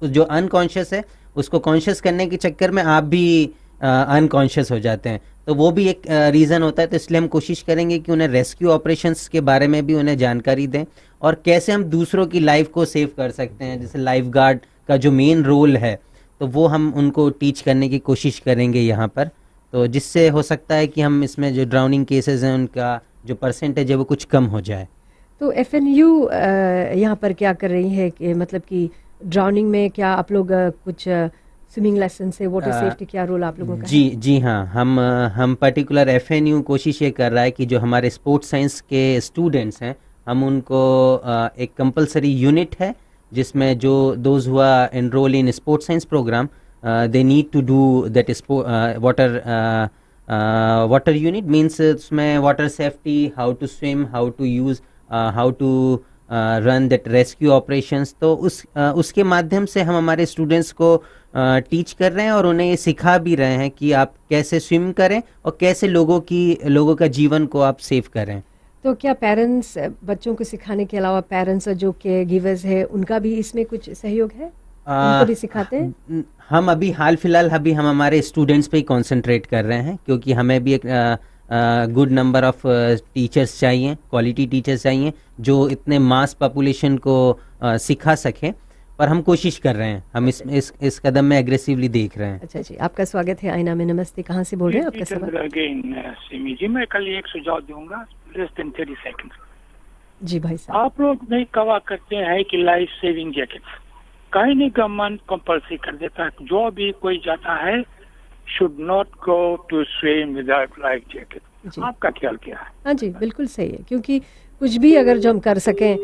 जो अनकॉन्शियस है उसको कॉन्शियस करने के चक्कर में आप भी अनकॉन्शियस हो जाते हैं, तो वो भी एक रीज़न होता है। तो इसलिए हम कोशिश करेंगे कि उन्हें रेस्क्यू ऑपरेशंस के बारे में भी उन्हें जानकारी दें, और कैसे हम दूसरों की लाइफ को सेव कर सकते हैं, जैसे लाइफ गार्ड का जो मेन रोल है, तो वो हम उनको टीच करने की कोशिश करेंगे यहाँ पर। तो जिससे हो सकता है कि हम इसमें जो ड्राउनिंग केसेस हैं उनका जो परसेंटेज है वो कुछ कम हो जाए। तो FNU यहाँ पर क्या कर रही है कि मतलब कि ड्राउनिंग में क्या आप लोग कुछ स्विमिंग लेसन से, वाटर सेफ्टी, क्या रोल आप लोगों का? जी हाँ, हम पर्टिकुलर FNU कोशिश ये कर रहा है कि जो हमारे स्पोर्ट्स साइंस के स्टूडेंट्स हैं, हम उनको एक कंपलसरी यूनिट है जिसमें जो दोज हुआ enroll in sports science program, they need to do that water unit. Means उसमें water safety, how to swim, how to use, how to run that rescue operations. तो उसके माध्यम से हम हमारे स्टूडेंट्स को टीच कर रहे हैं और उन्हें ये सिखा भी रहे हैं कि आप कैसे स्विम करें और कैसे लोगों का जीवन को आप सेव करें। तो क्या पेरेंट्स, बच्चों को सिखाने के अलावा पेरेंट्स और जो केयर गिवर्स है उनका भी इसमें कुछ सहयोग है? उनको भी सिखाते हैं? हम अभी हाल फिलहाल हम हमारे स्टूडेंट्स पे ही कॉन्सेंट्रेट कर रहे हैं, क्योंकि हमें भी एक गुड नंबर ऑफ टीचर्स चाहिए, क्वालिटी टीचर्स चाहिए जो इतने मास पॉपुलेशन को सिखा सकें। पर हम कोशिश कर रहे हैं, हम इस कदम में एग्रेसिवली देख रहे हैं। अच्छा जी, आपका स्वागत है आईना में। नमस्ते, कहाँ से बोल रहे हैं? आपका सवाल। अगेन सिमी जी, मैं कल एक सुझाव दूंगा, लेस देन 30 सेकंड। जी भाई साहब। आप लोग नहीं कहा करते हैं कि लाइफ सेविंग जैकेट, कहीं नहीं गवर्नमेंट कंपल्सरी कर देता है, जो भी कोई जाता है should not go to swim without life jacket. आपका ख्याल क्या है? हाँ जी, बिल्कुल सही है, क्योंकि कुछ भी अगर जो हम कर सकें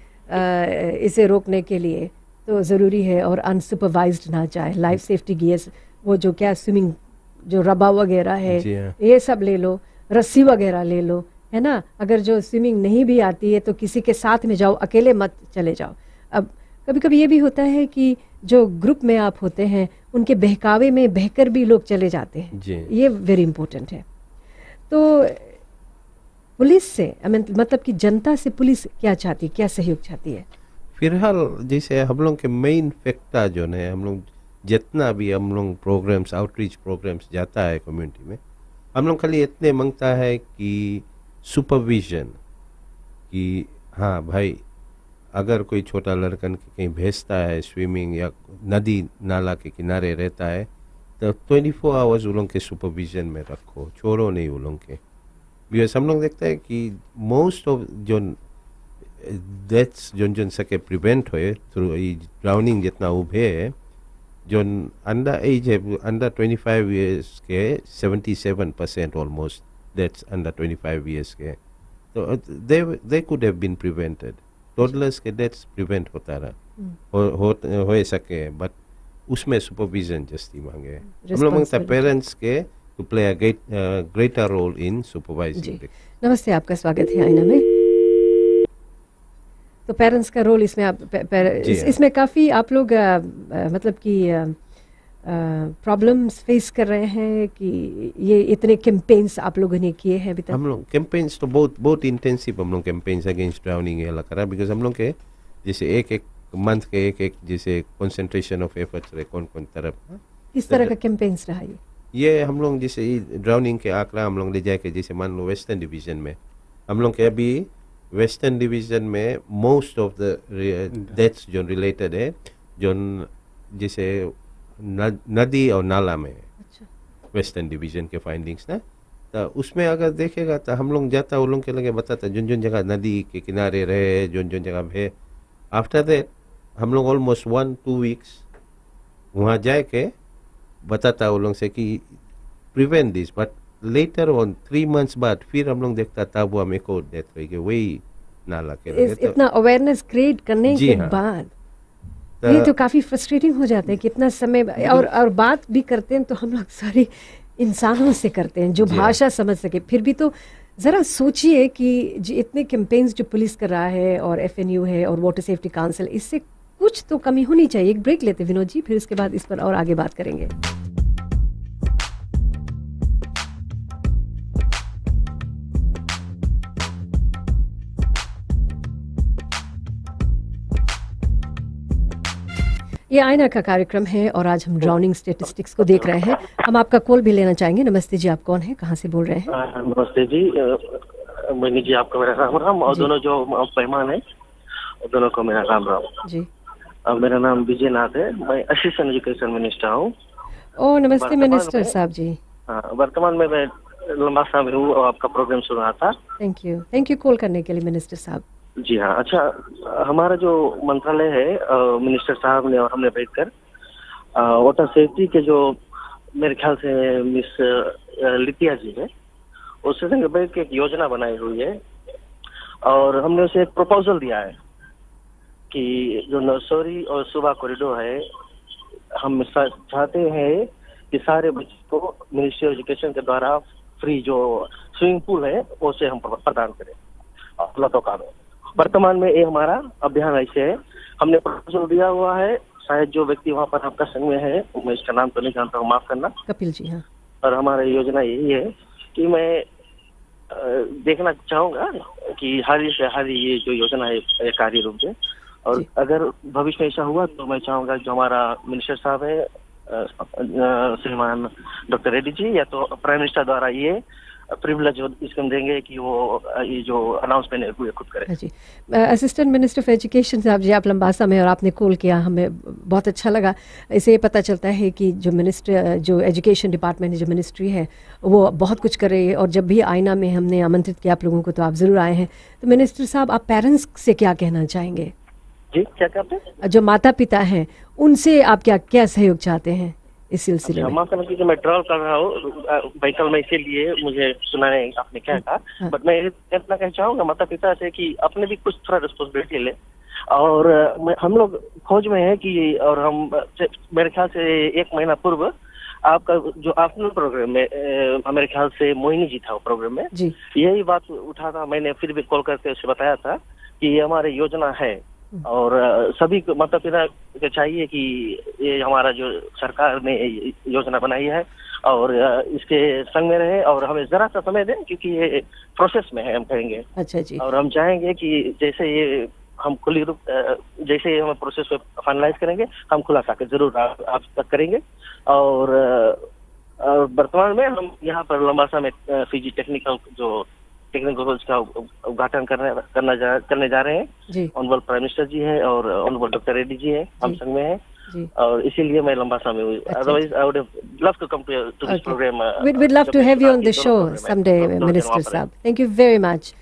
इसे रोकने के लिए तो ज़रूरी है, और अनसुपरवाइज्ड ना जाए। लाइफ सेफ्टी गियर्स, वो जो क्या स्विमिंग जो रबा वगैरह है, ये सब ले लो, रस्सी वगैरह ले लो, है ना। अगर जो स्विमिंग नहीं भी आती है तो किसी के साथ में जाओ, अकेले मत चले जाओ। अब कभी कभी ये भी होता है कि जो ग्रुप में आप होते हैं उनके बहकावे में बहकर भी लोग चले जाते हैं, ये वेरी इंपॉर्टेंट है। तो पुलिस से मतलब कि जनता से पुलिस क्या चाहती, क्या सहयोग चाहती है? फिलहाल जैसे हम लोग के मेन फैक्टर जो है, हम लोग जितना भी हम लोग प्रोग्राम्स, आउटरीच प्रोग्राम्स जाता है कम्युनिटी में, हम लोग खाली इतने मांगता है कि सुपरविजन, कि हाँ भाई अगर कोई छोटा लड़कन कहीं भेजता है स्विमिंग या नदी नाला के किनारे रहता है तो 24 आवर्स उन लोग के सुपरविजन में रखो, छोड़ो नहीं उन लोग के। बिकॉज हम लोग देखते हैं कि मोस्ट ऑफ जो डेथ्स जो सके प्रिवेंट हुए थ्रू ड्राउनिंग जितना उभे है, जो अंडर एज है, अंडर 25 ईयर्स के 77% ऑलमोस्ट डेथ्स अंडर 25 ईयर्स के, तो they could have been prevented. Toddlers के डेथ्स प्रिवेंट होता रहा हो सके, बट उसमें सुपरविजन जस्ती मांगे। हम लोग मांगता पेरेंट्स के to play a greater role in supervising. नमस्ते, आपका स्वागत है आईना में। तो पेरेंट्स का रोल इसमें इसमें काफ़ी आप लोग मतलब कि प्रॉब्लम्स फेस कर रहे हैं कि ये इतने कैंपेन्स आप लोगों ने किए हैं अभी तक? हम लोग कैंपेन्स तो बहुत इंटेंसिव हम लोग कैंपेन्स अगेंस्ट ड्राउनिंग ये करा, बिकॉज हम लोग के जैसे एक मंथ के एक जैसे कंसंट्रेशन ऑफ एफर्ट्स रहे कौन तरफ। किस तरह का कैंपेन्स रहा ये हम लोग जैसे ड्राउनिंग के आंकड़ा हम लोग ले जाके, जैसे मान लो वेस्टर्न डिवीजन में हम लोग के अभी वेस्टर्न डिवीजन में मोस्ट ऑफ द डेथ्स जो रिलेटेड है जो जैसे नदी और नाला में। अच्छा। वेस्टर्न डिवीजन के फाइंडिंग्स ना, तो उसमें अगर देखेगा तो हम लोग जाता उन लोग के लगे बताता जिन जगह नदी के किनारे रहे, जिन जगह भे, आफ्टर दैट हम लोग ऑलमोस्ट 1-2 वीक्स वहाँ जाए के बताता उन लोग से कि prevent this, but later on 3 months बाद फिर हम लोग देखता तब वो हमें को डेथ हुई वही नाला के इतना अवेयरनेस क्रिएट करने के बाद ये तो काफी फ्रस्ट्रेटिंग हो जाता है कि इतना समय और बात भी करते हैं तो हम लोग सारे इंसानों से करते हैं जो भाषा समझ सके। फिर भी तो जरा सोचिए कि इतने कैंपेन्स जो पुलिस कर रहा है और FNU है और वाटर सेफ्टी काउंसिल, इससे कुछ तो कमी होनी चाहिए। एक ब्रेक लेते विनोद जी, फिर उसके बाद इस पर और आगे बात करेंगे। ये आईना का कार्यक्रम है और आज हम ड्राउनिंग स्टेटिस्टिक्स को देख रहे हैं। हम आपका कॉल भी लेना चाहेंगे। नमस्ते जी, आप कौन हैं, कहाँ से बोल रहे हैं? नमस्ते जी, मैंने जी आपका मेरा राम राम, और दोनों जो मेहमान है दोनों को मेरा राम राम जी। मेरा नाम विजय नाथ है, मैं असिस्टेंट एजुकेशन मिनिस्टर हूँ। ओ नमस्ते मिनिस्टर साहब जी। हाँ, वर्तमान में मैं लंबा समय हूँ और आपका प्रोग्राम सुन रहा था। थैंक यू कॉल करने के लिए मिनिस्टर साहब। जी हाँ, अच्छा, हमारा जो मंत्रालय है मिनिस्टर साहब ने और हमने बैठकर वाटर सेफ्टी के जो मेरे ख्याल से मिस लितिया जी है उससे संग बैठ के एक योजना बनाई हुई है और हमने उसे एक प्रपोजल दिया है कि जो नर्सरी और सुबह कॉरिडोर है, हम चाहते हैं कि सारे बच्चों को मिनिस्ट्री ऑफ एजुकेशन के द्वारा फ्री जो स्विमिंग पूल है उसे हम प्रदान करें लतोका में। वर्तमान में ये हमारा अभियान ऐसे है, हमने प्रपोजल दिया हुआ है। शायद जो व्यक्ति वहाँ पर आपका संग में है, मैं इसका नाम तो नहीं जानता हूँ, माफ करना। कपिल जी। हाँ। और हमारी योजना यही है कि मैं देखना चाहूंगा कि हाल से हाल ये जो योजना है कार्य रूप में, और अगर भविष्य में ऐसा हुआ तो मैं चाहूंगा जो हमारा मिनिस्टर साहब है श्रीमान डॉक्टर रेड्डी जी या तो प्राइम मिनिस्टर द्वारा ये प्रिविलेज इसको हम देंगे कि वो ये जो अनाउंसमेंट है वो खुद करे। जी, असिस्टेंट मिनिस्टर ऑफ एजुकेशन साहब जी, आप लंबा समय और आपने कॉल किया, हमें बहुत अच्छा लगा। इससे ये पता चलता है कि जो एजुकेशन डिपार्टमेंट जो मिनिस्ट्री है वो बहुत कुछ कर रही है, और जब भी आईना में हमने आमंत्रित किया आप लोगों को तो आप ज़रूर आए हैं। तो मिनिस्टर साहब, आप पेरेंट्स से क्या कहना चाहेंगे? जी, क्या कहते हैं? जो माता पिता हैं उनसे आप क्या सहयोग चाहते हैं इस सिलसिले में? माफ करना कि मैं ट्रैवल कर रहा हूँ व्हीकल में, इसीलिए मुझे सुनाने आपने क्या कहा, बट मैं इतना कहना चाहूँगा माता पिता से कि अपने भी कुछ थोड़ा रिस्पॉन्सिबिलिटी ले। और हम लोग खोज में है कि, और हम मेरे ख्याल से 1 महीना पूर्व आपका जो आफ्टरनून प्रोग्राम में मेरे ख्याल से मोहिनी जी था वो प्रोग्राम में जी, यही बात उठा था। मैंने फिर भी कॉल करके उसे बताया था कि ये हमारी योजना है, और सभी को माता पिता को चाहिए कि ये हमारा जो सरकार ने योजना बनाई है और इसके संग में रहे, और हमें जरा सा समय दें क्योंकि ये प्रोसेस में है, हम कहेंगे। अच्छा जी। और हम चाहेंगे कि जैसे ये हम खुली रूप जैसे हम प्रोसेस में फाइनलाइज करेंगे, हम खुलासा के जरूर आप तक करेंगे। और वर्तमान में हम यहाँ पर लंबा समय फीजी टेक्निकल कॉलेज का उद्घाटन करने जा रहे हैं। ऑनरेबल प्राइम मिनिस्टर जी है और ऑनरेबल डॉक्टर रेड्डी जी है, हम संग में है, और इसीलिए मैं लंबा समय, otherwise I would love to come to this program. We'd love to have you on the show someday, minister साहब। Thank you very much.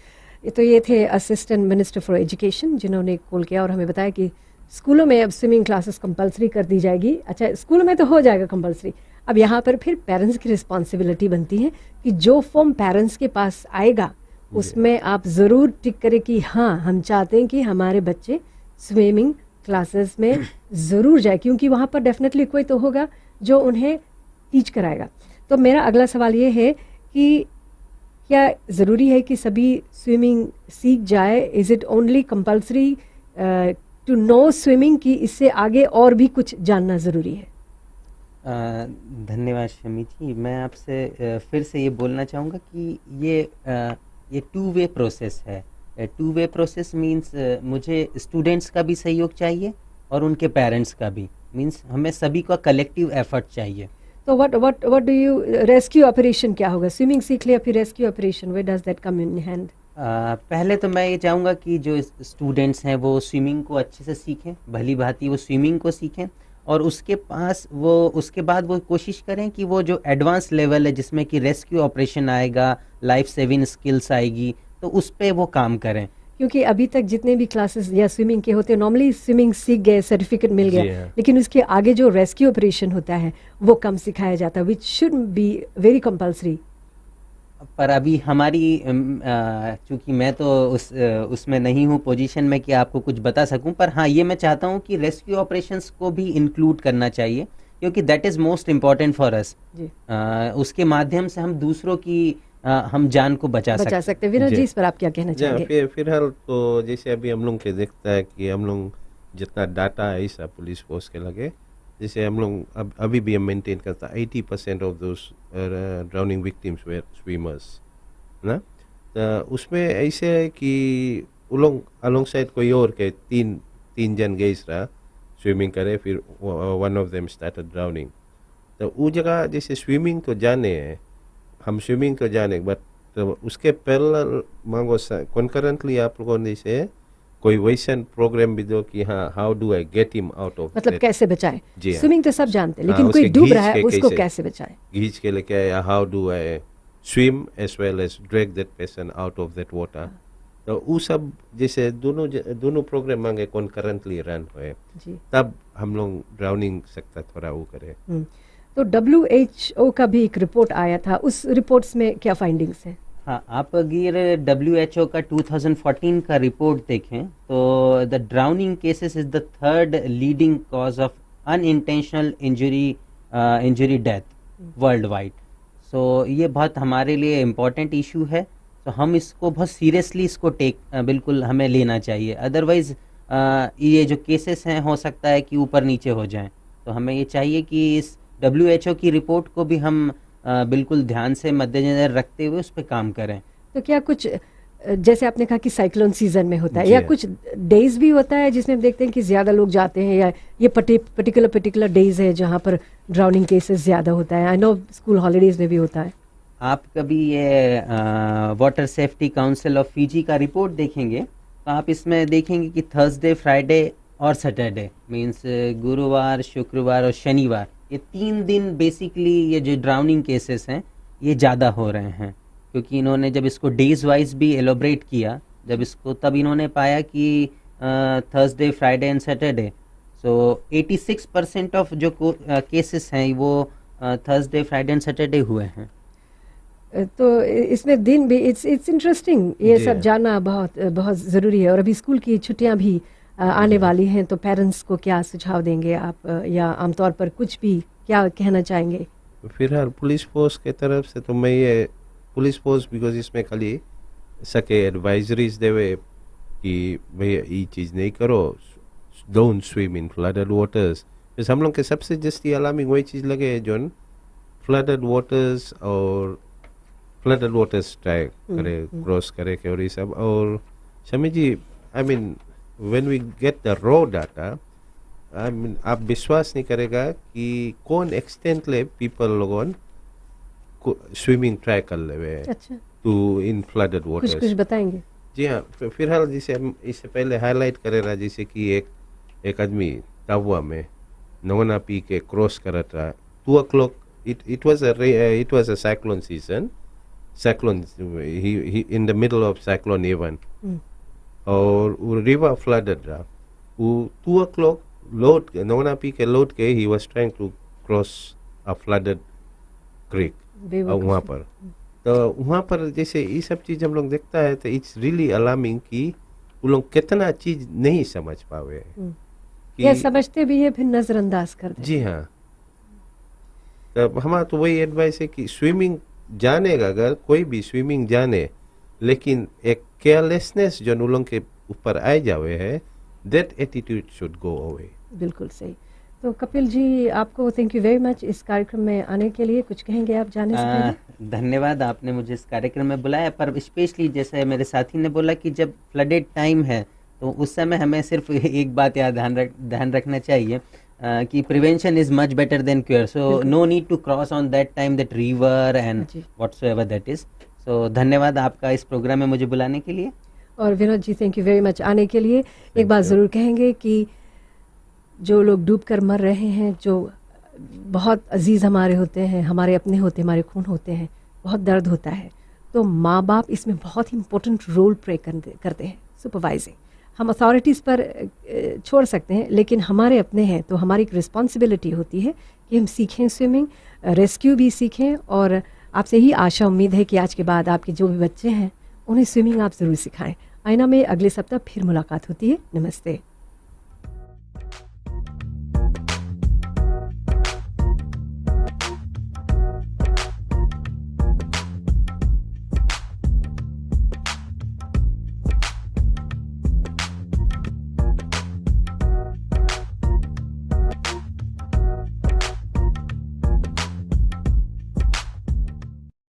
तो ये थे असिस्टेंट मिनिस्टर फॉर एजुकेशन जिन्होंने कॉल किया और हमें बताया कि स्कूलों में अब स्विमिंग क्लासेस कंपलसरी कर दी जाएगी। अच्छा, स्कूलों में तो हो जाएगा कंपलसरी, अब यहाँ पर फिर पेरेंट्स की रिस्पॉन्सिबिलिटी बनती है कि जो फॉर्म पेरेंट्स के पास आएगा उसमें आप ज़रूर टिक करें कि हाँ, हम चाहते हैं कि हमारे बच्चे स्विमिंग क्लासेस में ज़रूर जाए, क्योंकि वहाँ पर डेफिनेटली कोई तो होगा जो उन्हें टीच कराएगा। तो मेरा अगला सवाल ये है कि क्या ज़रूरी है कि सभी स्विमिंग सीख जाए? Is it only compulsory to know swimming, की इससे आगे और भी कुछ जानना ज़रूरी है? धन्यवाद शमी जी। मैं आपसे फिर से ये बोलना चाहूँगा कि ये 2 वे प्रोसेस है। 2 वे प्रोसेस मीन्स मुझे स्टूडेंट्स का भी सहयोग चाहिए और उनके पेरेंट्स का भी, मीन्स हमें सभी का कलेक्टिव एफर्ट चाहिए। तो what do you, rescue operation क्या होगा? स्विमिंग सीख लिया, फिर rescue operation, where does that come in hand? पहले तो मैं ये चाहूँगा कि जो स्टूडेंट्स हैं वो स्विमिंग को अच्छे से सीखें, भली भांति वो स्विमिंग को सीखें, और उसके बाद वो कोशिश करें कि वो जो एडवांस लेवल है जिसमें कि रेस्क्यू ऑपरेशन आएगा, लाइफ सेविंग स्किल्स आएगी, तो उस पे वो काम करें। क्योंकि अभी तक जितने भी क्लासेस या स्विमिंग के होते हैं, नॉर्मली स्विमिंग सीख गए, सर्टिफिकेट मिल गया, लेकिन उसके आगे जो रेस्क्यू ऑपरेशन होता है वो कम सिखाया जाता है, which should be very compulsory. पर अभी हमारी चूंकि मैं तो उसमें नहीं हूँ पोजीशन में कि आपको कुछ बता सकूं, पर हाँ ये मैं चाहता हूँ कि रेस्क्यू ऑपरेशंस को भी इंक्लूड करना चाहिए, क्योंकि that is most important for us. उसके माध्यम से हम दूसरों की हम जान को बचा सकते हैं। विनोद जी, इस पर आप क्या कहना चाहेंगे? फिलहाल तो जैसे अभी हम लोग के देखता है कि हम लोग जितना डाटा है ऐसा पुलिस फोर्स के लगे, जैसे हम लोग अभी भी हम मेंटेन करता 80% of those drowning victims were swimmers ना। तो उसमें ऐसे है कि अलोंग साइड कोई और के तीन जन गए रहा स्विमिंग करे, फिर one of them started drowning. तो वो जगह जैसे स्विमिंग तो जाने हैं हम, स्विमिंग तो जाने, बट तो उसके पैरेलल मांगो कॉन्करेंटली आप लोगों ने से कोई वैसन प्रोग्राम भी दो कि हाँ, how do I get him out of, मतलब कैसे बचाएं। स्विमिंग तो सब जानते हैं, लेकिन कोई डूब रहा है उसको कैसे बचाएं, घींच के लेके आया, how do I swim as well as drag that person out of that water. तो वो सब जैसे दोनों प्रोग्राम मांगे कॉन्करेंटली रन हुए, तब हम लोग ड्राउनिंग सकता थोड़ा वो करे। तो WHO का भी एक रिपोर्ट आया था, उस रिपोर्ट्स में क्या फाइंडिंग्स हैं? हाँ, आप अगर WHO का 2014 का रिपोर्ट देखें तो the drowning cases is the 3rd leading cause of unintentional injury death world wide. So ये बहुत हमारे लिए इम्पोर्टेंट इशू है, तो हम इसको बहुत सीरियसली बिल्कुल हमें लेना चाहिए। अदरवाइज ये जो केसेस हैं हो सकता है कि ऊपर नीचे हो जाएं, तो हमें ये चाहिए कि इस WHO की रिपोर्ट को भी हम बिल्कुल ध्यान से मद्देनजर रखते हुए उस पर काम करें। तो क्या कुछ, जैसे आपने कहा कि साइक्लोन सीजन में होता है, या कुछ डेज भी होता है जिसमें हम देखते हैं कि ज़्यादा लोग जाते हैं, या ये पर्टिकुलर डेज है जहाँ पर ड्राउनिंग केसेस ज़्यादा होता है? आई नो स्कूल हॉलीडेज में भी होता है। आप कभी ये water safety council of Fiji का रिपोर्ट देखेंगे तो आप इसमें देखेंगे कि थर्सडे, फ्राइडे और सैटरडे मींस गुरुवार, शुक्रवार और शनिवार, ये 3 दिन बेसिकली ये जो ड्राउनिंग केसेस हैं ये ज़्यादा हो रहे हैं। क्योंकि इन्होंने जब इसको डेज वाइज भी एलोबरेट किया, जब इसको तब इन्होंने पाया कि Thursday, Friday and Saturday, so 86% of जो केसेस हैं वो थर्सडे, फ्राइडे एंड सैटरडे हुए हैं। तो इसमें दिन भी इट्स इंटरेस्टिंग, ये जी। सब जानना बहुत बहुत ज़रूरी है। और अभी स्कूल की छुट्टियां भी आने वाली हैं, तो पेरेंट्स को क्या सुझाव देंगे आप, या आमतौर पर कुछ भी क्या कहना चाहेंगे? फिलहाल पुलिस फोर्स के तरफ से तो मैं ये पुलिस फोर्स बिकॉज इसमें खाली सके एडवाइजरीज देवे कि भैया ये चीज़ नहीं करो, don't swim in flooded waters. बस हम लोग के सबसे जस्ती अलार्मिंग वही चीज़ लगे जो फ्लडेड वाटर्स और फ्लडेड वाटर्स ट्राई करे क्रॉस करे के और ये सब। और Shami ji, I mean when we get the raw data, I mean आप विश्वास नहीं करेगा कि कौन एक्सटेंट ले पीपल लोगों स्विमिंग ट्राई कर ले अच्छा, टू इन फ्लडेड कुछ वाटर्स। कुछ बताएंगे? जी हाँ, फिलहाल जिसे हम इससे पहले हाईलाइट करेगा, जैसे कि एक आदमी तावा में नवना पी के क्रॉस कर रहा, 2 o'clock, it was a cyclone season, cyclone, he in the middle of cyclone even, और वो रिवर फ्लडेड रहा, वो 2 o'clock लोड नवना पी के लोड के he was trying to cross a flooded creek वहाँ पर। तो वहाँ पर जैसे ये सब चीज़ हम लोग देखता है तो इट्स रियली अलार्मिंग कि वो लोग कितना चीज़ नहीं समझ पावे या समझते भी है फिर नज़रअंदाज कर देते। जी हाँ, तो हमारा तो वही एडवाइस है कि स्विमिंग जानेगा, अगर कोई भी स्विमिंग जाने, लेकिन एक केयरलेसनेस जो उन लोग के ऊपर आए जावे है, that attitude should go away. बिल्कुल सही। तो कपिल जी, आपको थैंक यू वेरी मच इस कार्यक्रम में आने के लिए। कुछ कहेंगे आप जाने से पहले? धन्यवाद, आपने मुझे इस कार्यक्रम में बुलाया, पर स्पेशली जैसे मेरे साथी ने बोला कि जब फ्लडेड टाइम है तो उस समय हमें सिर्फ एक बात याद ध्यान रखना चाहिए कि prevention is much better than cure, so no need to cross on that time that river and whatsoever that is. So धन्यवाद आपका इस प्रोग्राम में मुझे बुलाने के लिए। और Vinod ji, thank you very much आने के लिए। एक बात ज़रूर कहेंगे कि जो लोग डूब कर मर रहे हैं, जो बहुत अजीज़ हमारे होते हैं, हमारे अपने होते हैं, हमारे खून होते हैं, बहुत दर्द होता है, तो माँ बाप इसमें बहुत ही इम्पोर्टेंट रोल प्ले करते हैं। सुपरवाइजिंग हम अथॉरिटीज़ पर छोड़ सकते हैं, लेकिन हमारे अपने हैं तो हमारी एक रिस्पॉन्सिबिलिटी होती है कि हम सीखें स्विमिंग, रेस्क्यू भी सीखें। और आपसे ही आशा उम्मीद है कि आज के बाद आपके जो भी बच्चे हैं उन्हें स्विमिंग आप ज़रूर सिखाएं। आईना में अगले सप्ताह फिर मुलाकात होती है। नमस्ते।